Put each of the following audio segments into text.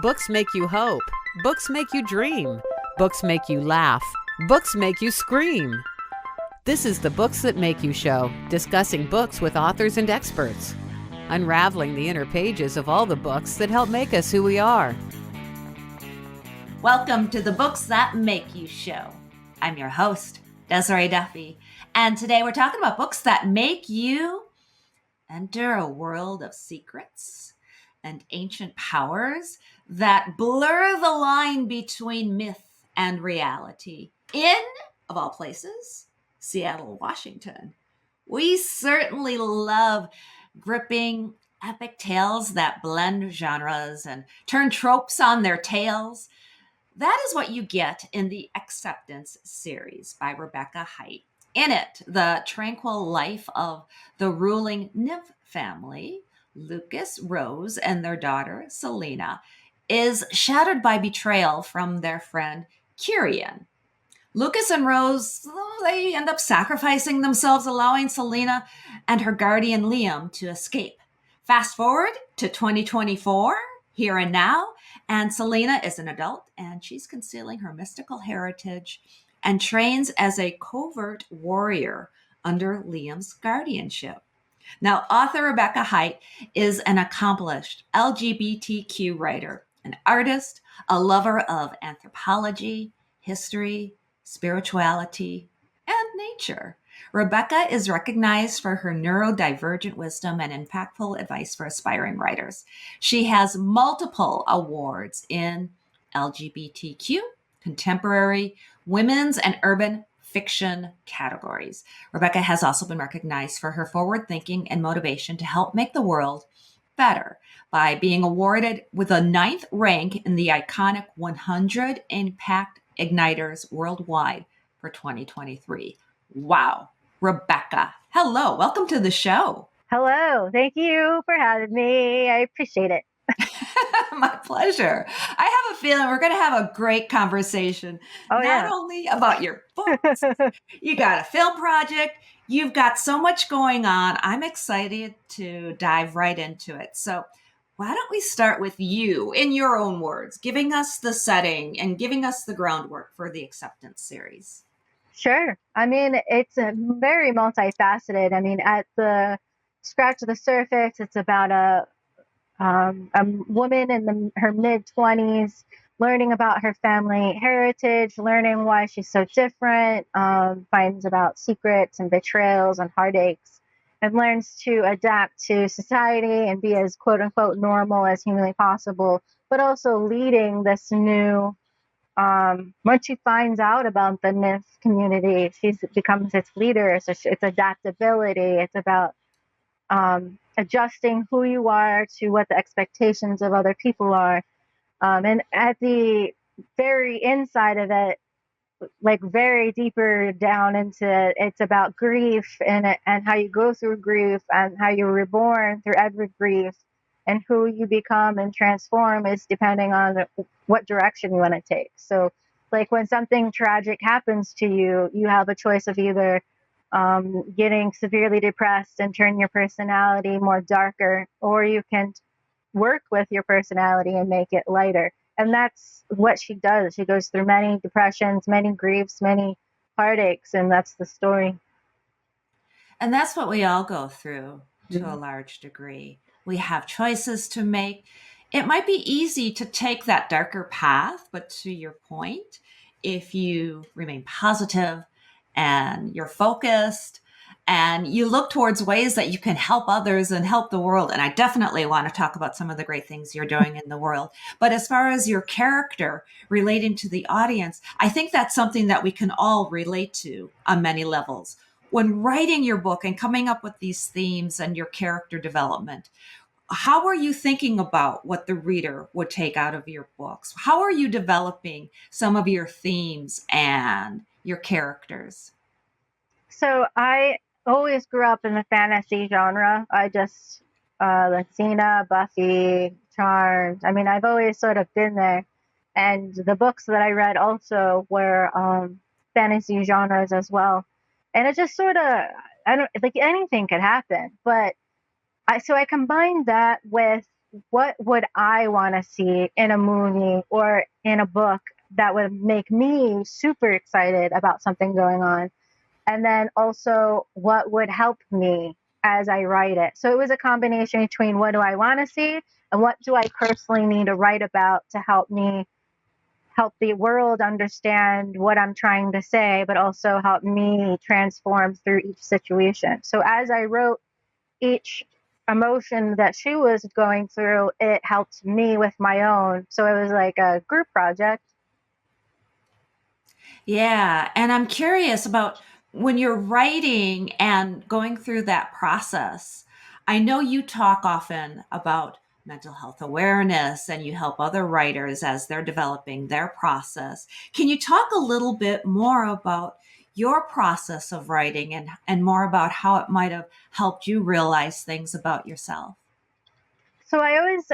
Books make you hope. Books make you dream. Books make you laugh. Books make you scream. This is the Books That Make You show, discussing books with authors and experts, unraveling the inner pages of all the books that help make us who we are. Welcome to the Books That Make You show. I'm your host, Desiree Duffy, and today we're talking about books that make you enter a world of secrets and ancient powers that blur the line between myth and reality in, of all places, Seattle, Washington. We certainly love gripping epic tales that blend genres and turn tropes on their tails. That is what you get in the Acceptance series by Rebecca Heidt. In it, the tranquil life of the ruling nymph family, Lucas, Rose, and their daughter, Selena, is shattered by betrayal from their friend, Kieran. Lucas and Rose, they end up sacrificing themselves, allowing Selena and her guardian, Liam, to escape. Fast forward to 2024, here and now, and Selena is an adult, and she's concealing her mystical heritage and trains as a covert warrior under Liam's guardianship. Now, author Rebecca Heidt is an accomplished LGBTQ writer, an artist, a lover of anthropology, history, spirituality, and nature. Rebecca is recognized for her neurodivergent wisdom and impactful advice for aspiring writers. She has multiple awards in LGBTQ, contemporary, women's, and urban fiction categories. Rebecca has also been recognized for her forward thinking and motivation to help make the world better by being awarded with a 9th rank in the iconic 100 Impact Igniters Worldwide for 2023. Wow. Rebecca, hello. Welcome to the show. Hello. Thank you for having me. I appreciate it. My pleasure. I have a feeling we're going to have a great conversation. Not only about your books, you got a film project, you've got so much going on. I'm excited to dive right into it. So why don't we start with you, in your own words, giving us the setting and giving us the groundwork for the Acceptance series? Sure. I mean, it's a very multifaceted. I mean, at the scratch of the surface, it's about a woman in her mid-20s learning about her family heritage, learning why she's so different, finds about secrets and betrayals and heartaches, and learns to adapt to society and be as quote-unquote normal as humanly possible, but also leading this new, once she finds out about the nymph community, she becomes its leader. So it's adaptability. It's about adjusting who you are to what the expectations of other people are. And at the very inside of it, like very deeper down into it, it's about grief and how you go through grief and how you're reborn through every grief, and who you become and transform is depending on what direction you want to take. So like when something tragic happens to you, you have a choice of either getting severely depressed and turn your personality more darker, or you can work with your personality and make it lighter. And that's what she does. She goes through many depressions, many griefs, many heartaches, and that's the story. And that's what we all go through to a large degree. We have choices to make. It might be easy to take that darker path, but to your point, if you remain positive and you're focused and you look towards ways that you can help others and help the world. And I definitely want to talk about some of the great things you're doing in the world. But as far as your character relating to the audience, I think that's something that we can all relate to on many levels. When writing your book and coming up with these themes and your character development, how are you thinking about what the reader would take out of your books? How are you developing some of your themes and your characters? So I always grew up in the fantasy genre. I just, Selena, Buffy, Charmed. I mean, I've always sort of been there. And the books that I read also were fantasy genres as well. And it just sort of, I don't, like anything could happen. But I combined that with what would I want to see in a movie or in a book that would make me super excited about something going on? And then also what would help me as I write it. So it was a combination between what do I want to see and what do I personally need to write about to help me help the world understand what I'm trying to say, but also help me transform through each situation. So as I wrote each emotion that she was going through, it helped me with my own. So it was like a group project. Yeah. And I'm curious about when you're writing and going through that process. I know you talk often about mental health awareness and you help other writers as they're developing their process. Can you talk a little bit more about your process of writing and more about how it might have helped you realize things about yourself? So I always,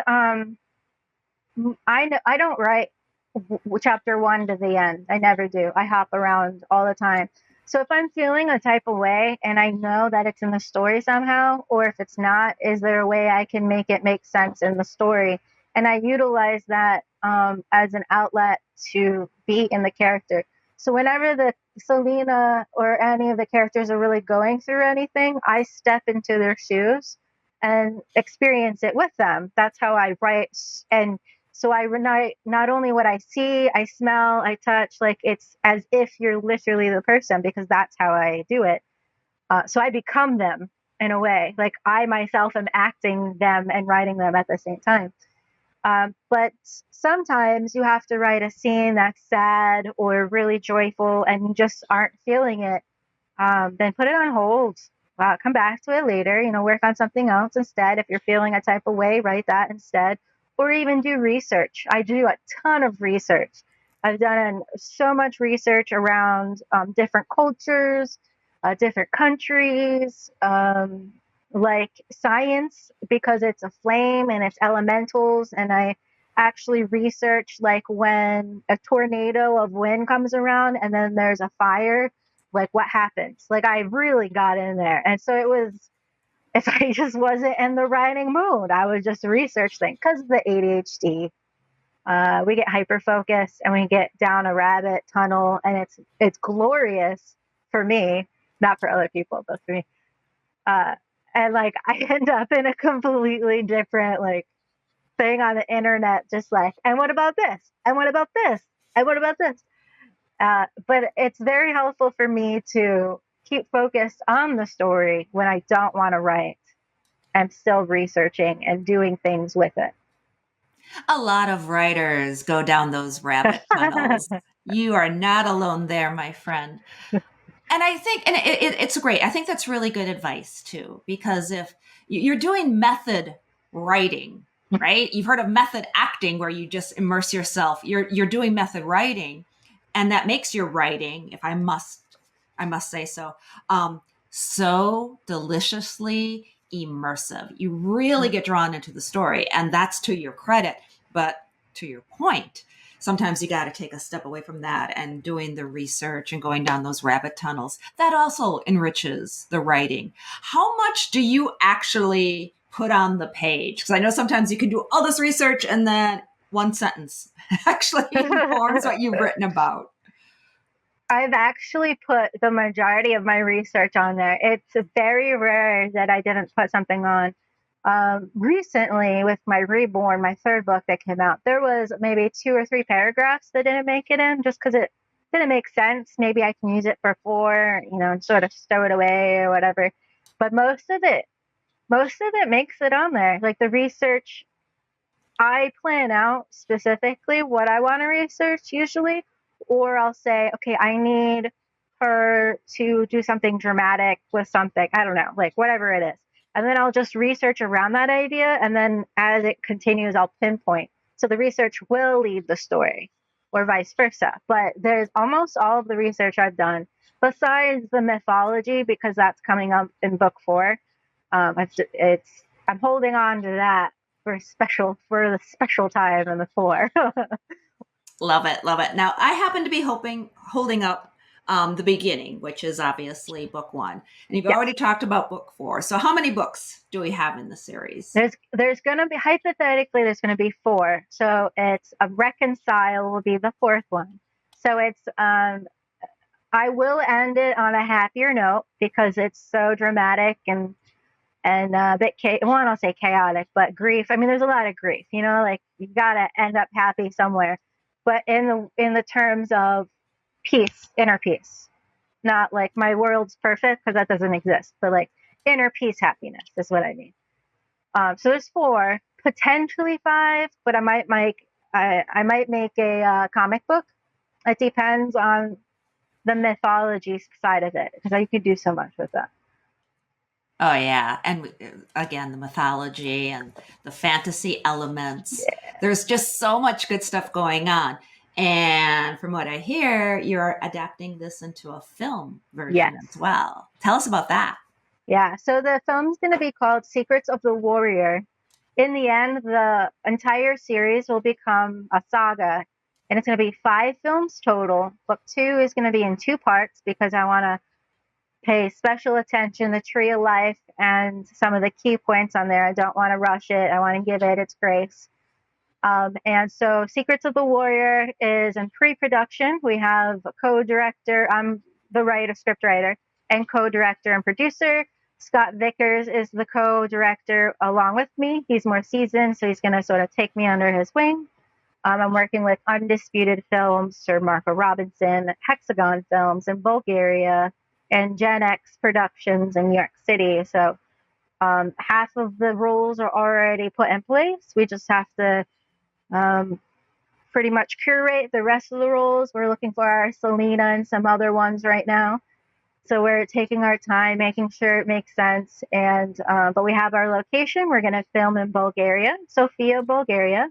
I don't write chapter one to the end. I never do. I hop around all the time. So if I'm feeling a type of way and I know that it's in the story somehow, or if it's not, is there a way I can make it make sense in the story? And I utilize that as an outlet to be in the character. So whenever the Selena or any of the characters are really going through anything, I step into their shoes and experience it with them. That's how I write. And so I not only what I see, I smell, I touch, like it's as if you're literally the person because that's how I do it. So I become them in a way, like I myself am acting them and writing them at the same time. But sometimes you have to write a scene that's sad or really joyful and you just aren't feeling it. Then put it on hold. Come back to it later, work on something else instead. If you're feeling a type of way, write that instead. Or even do research. I do a ton of research. I've done so much research around different cultures, different countries, like science, because it's a flame and it's elementals. And I actually research like when a tornado of wind comes around and then there's a fire, like what happens. Like I really got in there. And so it was, if I just wasn't in the writing mood, I would just research things because of the ADHD. We get hyper focused and we get down a rabbit tunnel, and it's glorious for me, not for other people, but for me. And like I end up in a completely different like thing on the internet, just like, and what about this? And what about this? And what about this? But it's very helpful for me to keep focused on the story when I don't want to write. I'm still researching and doing things with it. A lot of writers go down those rabbit tunnels. You are not alone there, my friend. And I think, and it's great. I think that's really good advice too, because if you're doing method writing, right? You've heard of method acting where you just immerse yourself. You're doing method writing, and that makes your writing, if I must say so, so deliciously immersive. You really get drawn into the story, and that's to your credit. But to your point, sometimes you got to take a step away from that and doing the research and going down those rabbit tunnels. That also enriches the writing. How much do you actually put on the page? Because I know sometimes you can do all this research and then one sentence actually informs what you've written about. I've actually put the majority of my research on there. It's very rare that I didn't put something on. Recently, with my Reborn, my third book that came out, there was maybe 2 or 3 paragraphs that didn't make it in just because it didn't make sense. Maybe I can use it for 4, and sort of stow it away or whatever. But most of it makes it on there. Like the research, I plan out specifically what I want to research usually, or I'll say, okay, I need her to do something dramatic with something. I don't know, like whatever it is. And then I'll just research around that idea. And then as it continues, I'll pinpoint. So the research will lead the story or vice versa. But there's almost all of the research I've done, besides the mythology, because that's coming up in book 4. I'm holding on to that for the special time in the 4. Love it. Love it. Now, I happen to be holding up the beginning, which is obviously book 1. And you've Yes. already talked about book 4. So how many books do we have in the series? There's going to be, hypothetically, there's going to be 4. So it's a reconcile will be the 4th one. So it's, I will end it on a happier note because it's so dramatic and a bit well, I don't say chaotic, but grief. I mean, there's a lot of grief, like you gotta end up happy somewhere. But in the terms of peace, inner peace, not like my world's perfect because that doesn't exist, but like inner peace, happiness is what I mean. So there's 4, potentially 5, but I might make a comic book. It depends on the mythology side of it because you could do so much with that. Oh yeah, and again, the mythology and the fantasy elements. Yeah. There's just so much good stuff going on. And from what I hear, you're adapting this into a film version Yes. as well. Tell us about that. Yeah, so the film's going to be called Secrets of the Warrior. In the end, the entire series will become a saga, and it's going to be 5 films total. Book 2 is going to be in 2 parts because I want to pay special attention to Tree of Life and some of the key points on there. I don't want to rush it. I want to give it its grace. And so Secrets of the Warrior is in pre-production. We have a co-director. I'm the script writer, and co-director and producer. Scott Vickers is the co-director along with me. He's more seasoned, so he's going to sort of take me under his wing. I'm working with Undisputed Films, Sir Marco Robinson, Hexagon Films in Bulgaria, and Gen X Productions in New York City. So half of the roles are already put in place. We just have to pretty much curate the rest of the roles. We're looking for our Selena and some other ones right now. So we're taking our time, making sure it makes sense. And but we have our location. We're going to film in Bulgaria, Sofia, Bulgaria.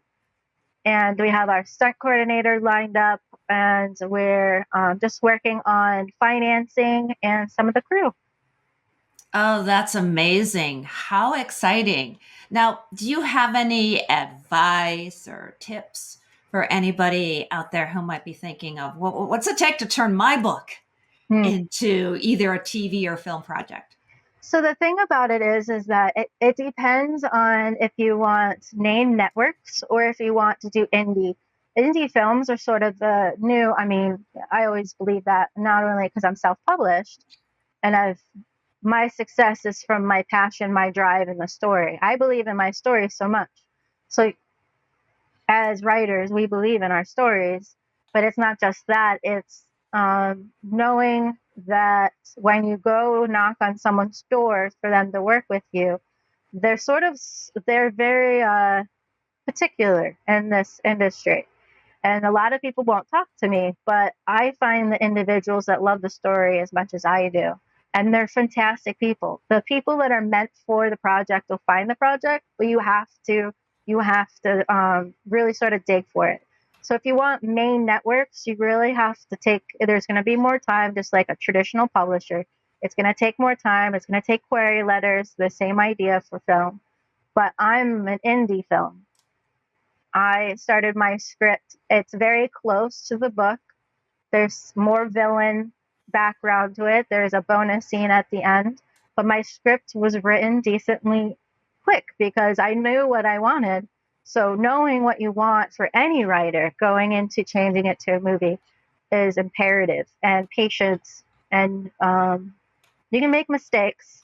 And we have our stunt coordinator lined up. And we're just working on financing and some of the crew. Oh, that's amazing. How exciting. Now, do you have any advice or tips for anybody out there who might be thinking of what's it take to turn my book into either a TV or film project? So the thing about it is that it depends on if you want name networks or if you want to do indie. Indie films are sort of the new, I mean, I always believe that not only because I'm self-published and my success is from my passion, my drive, and the story. I believe in my story so much. So as writers, we believe in our stories, but it's not just that. It's knowing that when you go knock on someone's door for them to work with you, they're very particular in this industry. And a lot of people won't talk to me, but I find the individuals that love the story as much as I do. And they're fantastic people. The people that are meant for the project will find the project, but you have to really sort of dig for it. So if you want main networks, you really have to there's going to be more time, just like a traditional publisher. It's going to take more time. It's going to take query letters, the same idea for film. But I'm an indie film. I started my script. It's very close to the book. There's more villain background to it. There's a bonus scene at the end. But my script was written decently quick because I knew what I wanted. So knowing what you want for any writer going into changing it to a movie is imperative, and patience. And you can make mistakes.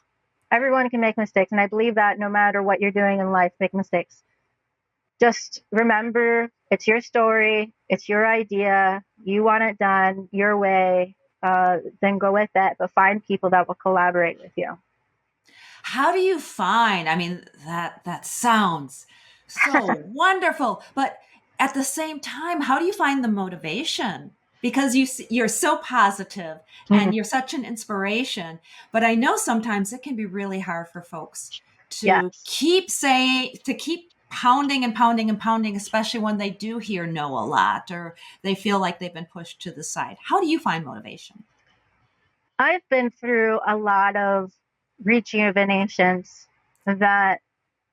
Everyone can make mistakes. And I believe that no matter what you're doing in life, make mistakes. Just remember, it's your story. It's your idea. You want it done your way. Then go with that. But find people that will collaborate with you. How do you find, I mean, that sounds so wonderful, but at the same time, how do you find the motivation? Because you're so positive and you're such an inspiration, but I know sometimes it can be really hard for folks to keep pounding and pounding and pounding, especially when they do hear no a lot or they feel like they've been pushed to the side. How do you find motivation? I've been through a lot of rejuvenations that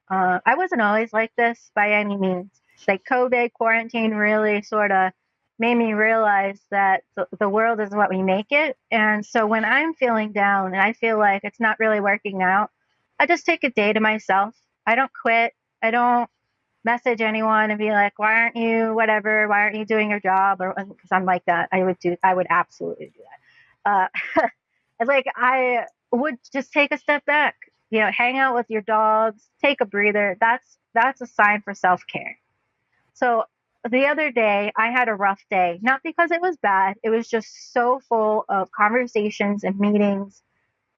I wasn't always like this by any means. Like COVID quarantine really sort of made me realize that the world is what we make it. And so when I'm feeling down and I feel like it's not really working out, I just take a day to myself. I don't quit. I don't message anyone and be like, why aren't you whatever? Why aren't you doing your job? Or because I'm like that. I would absolutely do that. It's like I would just take a step back, hang out with your dogs, take a breather. That's a sign for self-care. So the other day I had a rough day, not because it was bad. It was just so full of conversations and meetings,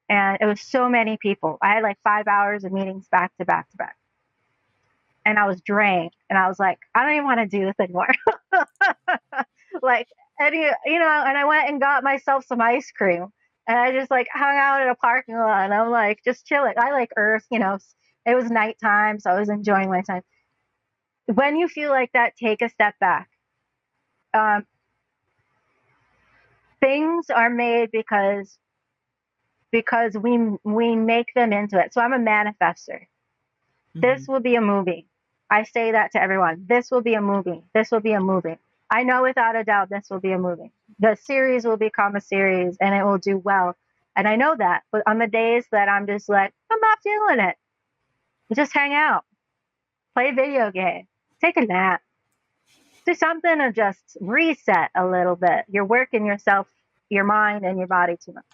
and it was so many people. I had like 5 hours of meetings back to back to back. And I was drained, and I was like, I don't even want to do this anymore. Like, and I went and got myself some ice cream, and I just like hung out in a parking lot, and I'm like just chilling. I like Earth, it was nighttime, so I was enjoying my time. When you feel like that, take a step back. Um, things are made because we make them into it. So I'm a manifester. This will be a movie. I say that to everyone. This will be a movie. This will be a movie. I know without a doubt this will be a movie. The series will become a series and it will do well. And I know that. But on the days that I'm just like, I'm not feeling it, just hang out, play a video game, take a nap, do something to just reset a little bit. You're working yourself, your mind, and your body too much.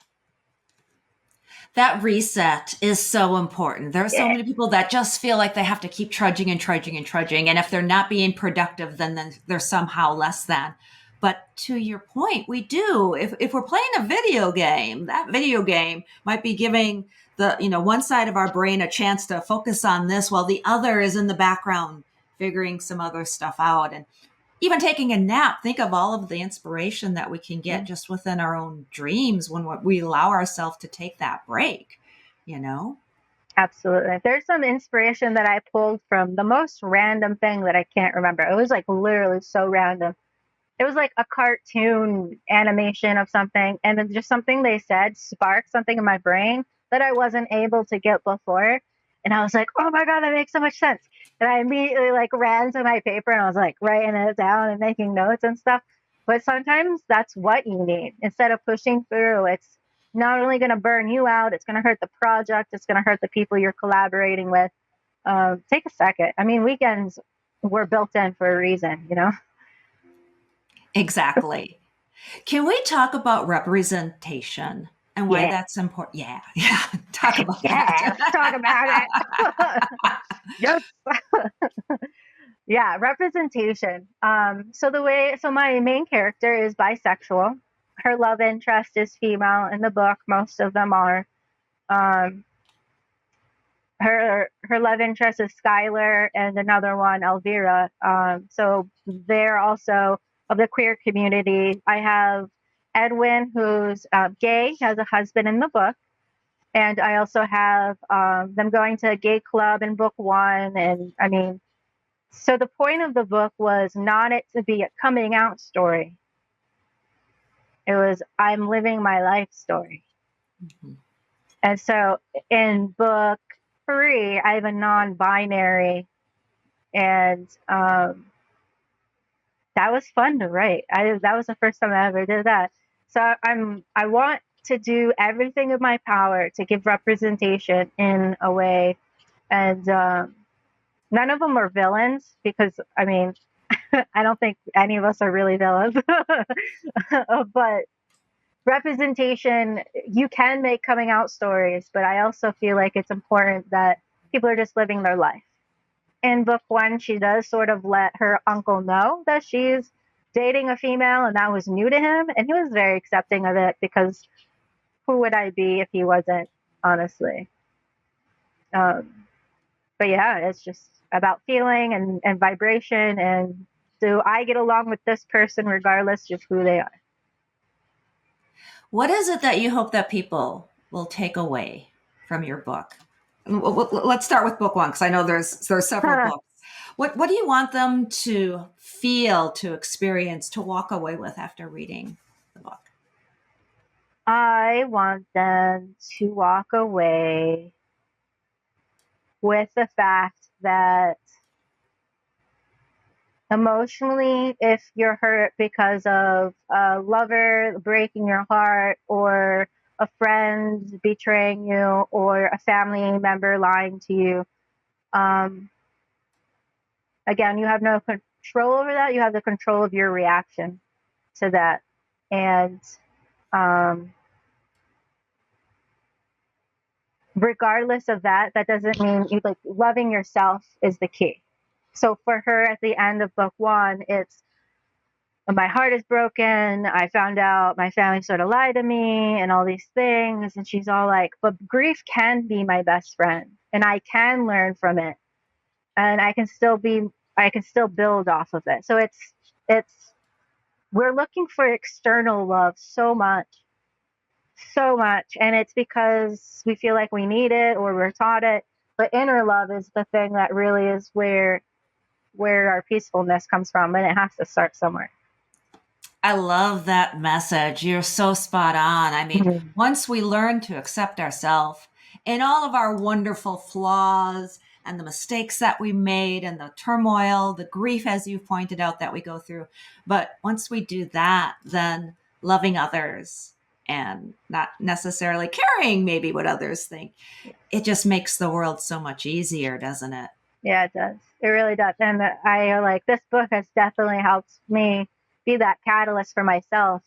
That reset is so important. There are so many people that just feel like they have to keep trudging and trudging and trudging. And if they're not being productive, then they're somehow less than. But to your point, we do. If we're playing a video game, that video game might be giving the, one side of our brain a chance to focus on this while the other is in the background figuring some other stuff out. And even taking a nap, think of all of the inspiration that we can get just within our own dreams when we allow ourselves to take that break, Absolutely. There's some inspiration that I pulled from the most random thing that I can't remember. It was like literally so random. It was like a cartoon animation of something, and then just something they said sparked something in my brain that I wasn't able to get before. And I was like, oh my God, that makes so much sense. And I immediately like ran to my paper and I was like writing it down and making notes and stuff. But sometimes that's what you need. Instead of pushing through, it's not only going to burn you out, it's going to hurt the project, it's going to hurt the people you're collaborating with. Take a second. I mean, weekends were built in for a reason, Exactly. Can we talk about representation and why that's important? Yeah. Talk about that. Let's talk about it. Yes. Yeah, representation. So my main character is bisexual. Her love interest is female in the book. Most of them are. Her love interest is Skylar and another one, Elvira. So they're also of the queer community. I have Edwin, who's gay, has a husband in the book. And I also have them going to a gay club in book one. And I mean, so the point of the book was not it to be a coming out story. It was, I'm living my life story. Mm-hmm. And so in book 3, I have a non-binary, and that was fun to write. That was the first time I ever did that. So I want to do everything in my power to give representation in a way, and none of them are villains because I mean I don't think any of us are really villains, but representation, you can make coming out stories, but I also feel like it's important that people are just living their life. In book 1, she does sort of let her uncle know that she's dating a female, and that was new to him, and he was very accepting of it because who would I be if he wasn't, honestly? But yeah, it's just about feeling and vibration, and do I get along with this person regardless of who they are? What is it that you hope that people will take away from your book? Let's start with book 1 because I know there's several books. What do you want them to feel, to experience, to walk away with after reading the book? I want them to walk away with the fact that Emotionally, if you're hurt because of a lover breaking your heart, or a friend betraying you, or a family member lying to you, um, again, you have no control over that. You have the control of your reaction to that. And um, regardless of that, that doesn't mean you like loving yourself is the key. So for her at the end of book one, it's my heart is broken. I found out my family sort of lied to me and all these things. And she's all like, but grief can be my best friend and I can learn from it. And I can still build off of it. So it's, we're looking for external love so much, so much. And it's because we feel like we need it or we're taught it. But inner love is the thing that really is where our peacefulness comes from. And it has to start somewhere. I love that message. You're so spot on. I mean, once we learn to accept ourselves and all of our wonderful flaws and the mistakes that we made and the turmoil, the grief, as you pointed out, that we go through. But once we do that, then loving others and not necessarily caring maybe what others think, it just makes the world so much easier, doesn't it? Yeah, it does. It really does. And I like this book has definitely helped me be that catalyst for myself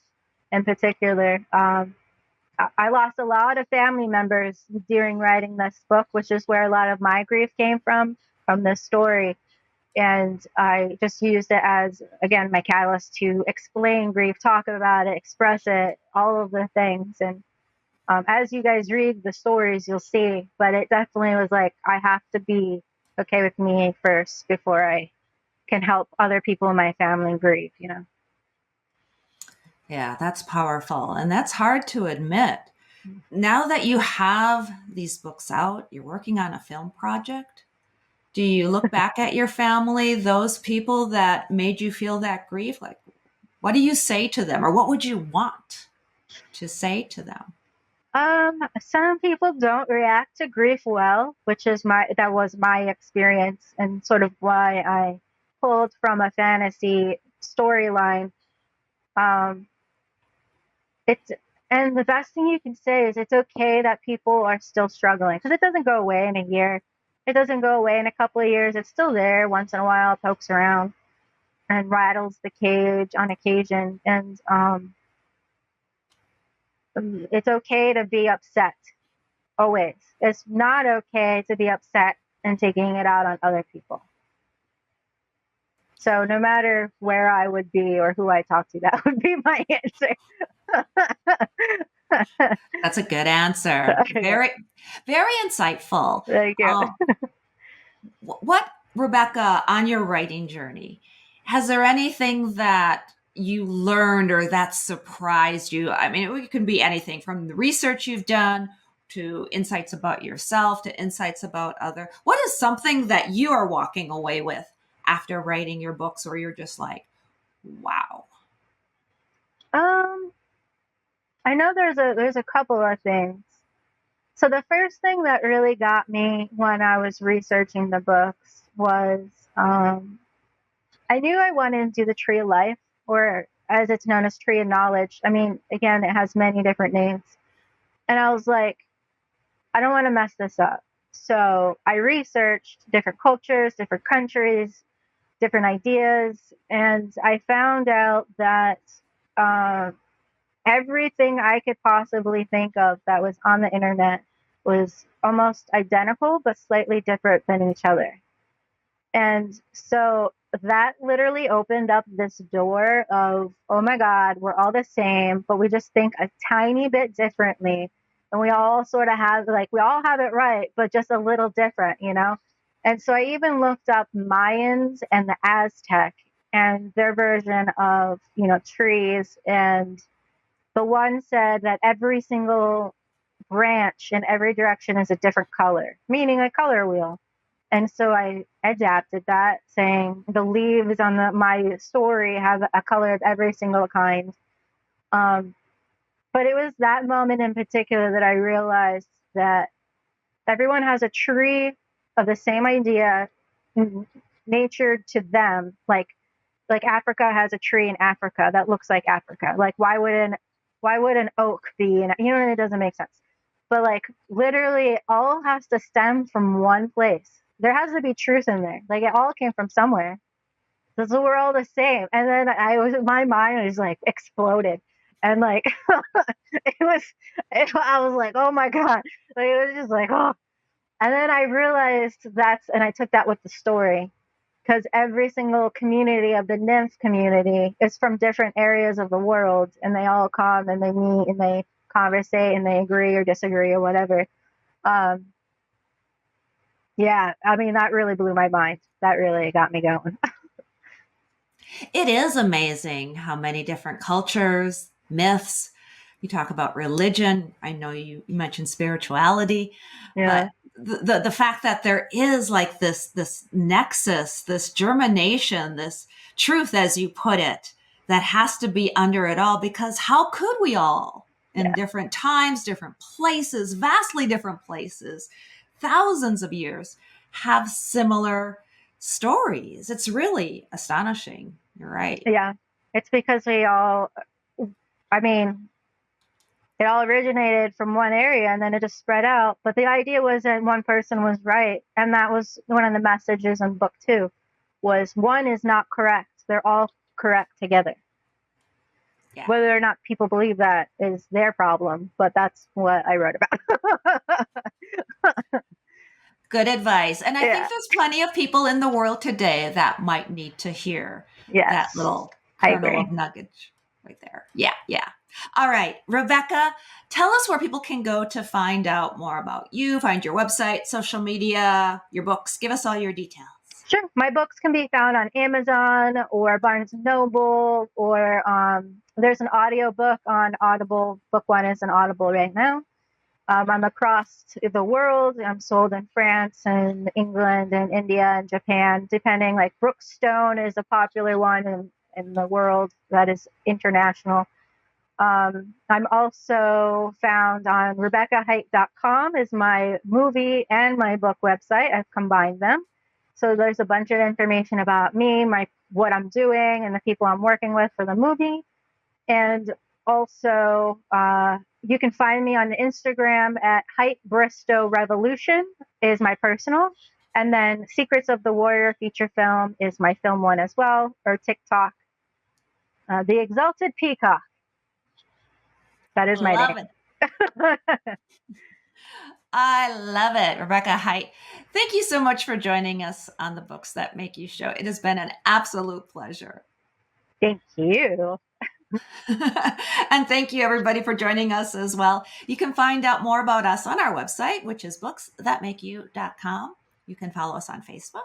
in particular. I lost a lot of family members during writing this book, which is where a lot of my grief came from this story. And I just used it as, again, my catalyst to explain grief, talk about it, express it, all of the things. And as you guys read the stories, you'll see. But it definitely was like, I have to be okay with me first before I can help other people in my family grieve, you know? Yeah, that's powerful. And that's hard to admit. Now that you have these books out, you're working on a film project. Do you look back at your family, those people that made you feel that grief? Like, what do you say to them, or what would you want to say to them? Some people don't react to grief well, which is that was my experience and sort of why I pulled from a fantasy storyline. Um, it's and the best thing you can say is it's okay that people are still struggling because it doesn't go away in a year. It doesn't go away in a couple of years. It's still there once in a while, pokes around and rattles the cage on occasion. And it's okay to be upset. Always. It's not okay to be upset and taking it out on other people. So no matter where I would be or who I talk to, that would be my answer. That's a good answer. Very, very insightful. Thank you. What, Rebecca, on your writing journey, has there anything that you learned or that surprised you? I mean, it can be anything from the research you've done to insights about yourself to insights about other. What is something that you are walking away with after writing your books, or you're just like, wow? I know there's a couple of things. So the first thing that really got me when I was researching the books was I knew I wanted to do the Tree of Life, or as it's known as Tree of Knowledge. I mean, again, it has many different names. And I was like, I don't want to mess this up. So I researched different cultures, different countries, different ideas, and I found out that everything I could possibly think of that was on the internet was almost identical, but slightly different than each other. And so that literally opened up this door of, oh my God, we're all the same, but we just think a tiny bit differently. And we all sort of have, like, we all have it right, but just a little different, you know? And so I even looked up Mayans and the Aztec and their version of, you know, trees. And the one said that every single branch in every direction is a different color, meaning a color wheel. And so I adapted that, saying the leaves on my story have a color of every single kind. But it was that moment in particular that I realized that everyone has a tree of the same idea natured to them. Like like Africa has a tree in Africa that looks like Africa. Like why would an oak be in, you know, it doesn't make sense. But like literally it all has to stem from one place. There has to be truth in there. Like it all came from somewhere. So we're all the same. And then my mind was like exploded. And like, I was like, oh my God. Like, it was just like, oh. And then I realized and I took that with the story, because every single community of the nymph community is from different areas of the world. And they all come and they meet and they conversate and they agree or disagree or whatever. Yeah, I mean, that really blew my mind. That really got me going. It is amazing how many different cultures, myths, you talk about religion. I know you mentioned spirituality, Yeah. but the fact that there is like this nexus, this germination, this truth, as you put it, that has to be under it all, because how could we all in different times, different places, vastly different places, thousands of years, have similar stories? It's really astonishing. You're right. Yeah. It's because it all originated from one area and then it just spread out. But the idea wasn't one person was right. And that was one of the messages in book 2, was one is not correct. They're all correct together. Yeah. Whether or not people believe that is their problem, but that's what I wrote about. Good advice. And I think there's plenty of people in the world today that might need to hear that little kernel of nugget right there. Yeah. All right, Rebecca, tell us where people can go to find out more about you, find your website, social media, your books. Give us all your details. Sure. My books can be found on Amazon or Barnes & Noble, or there's an audio book on Audible. Book 1 is on Audible right now. I'm across the world. I'm sold in France and England and India and Japan, depending. Like Brookstone is a popular one in the world that is international. I'm also found on RebeccaHeidt.com is my movie and my book website. I've combined them. So there's a bunch of information about me, what I'm doing, and the people I'm working with for the movie. And also, you can find me on Instagram at Heidt Bristow Revolution is my personal. And then Secrets of the Warrior feature film is my film one as well, or TikTok. The Exalted Peacock. That is my name. I love it. Rebecca Heidt, thank you so much for joining us on the Books That Make You show. It has been an absolute pleasure. Thank you. And thank you, everybody, for joining us as well. You can find out more about us on our website, which is booksthatmakeyou.com. You can follow us on Facebook,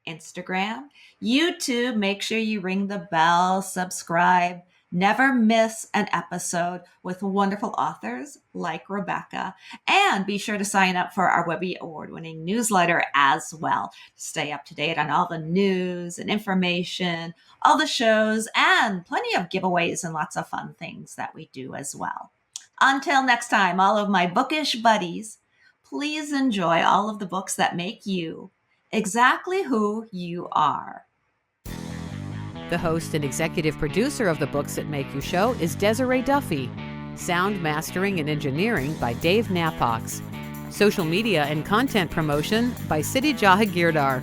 Instagram, YouTube. Make sure you ring the bell, subscribe. Never miss an episode with wonderful authors like Rebecca. And be sure to sign up for our Webby Award-winning newsletter as well to stay up to date on all the news and information, all the shows, and plenty of giveaways and lots of fun things that we do as well. Until next time, all of my bookish buddies, please enjoy all of the books that make you exactly who you are. The host and executive producer of the Books That Make You show is Desiree Duffy. Sound mastering and engineering by Dave Napox. Social media and content promotion by Siddhi Jahagirdar.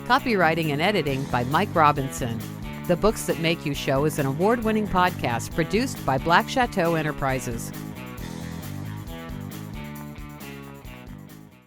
Copywriting and editing by Mike Robinson. The Books That Make You show is an award-winning podcast produced by Black Chateau Enterprises.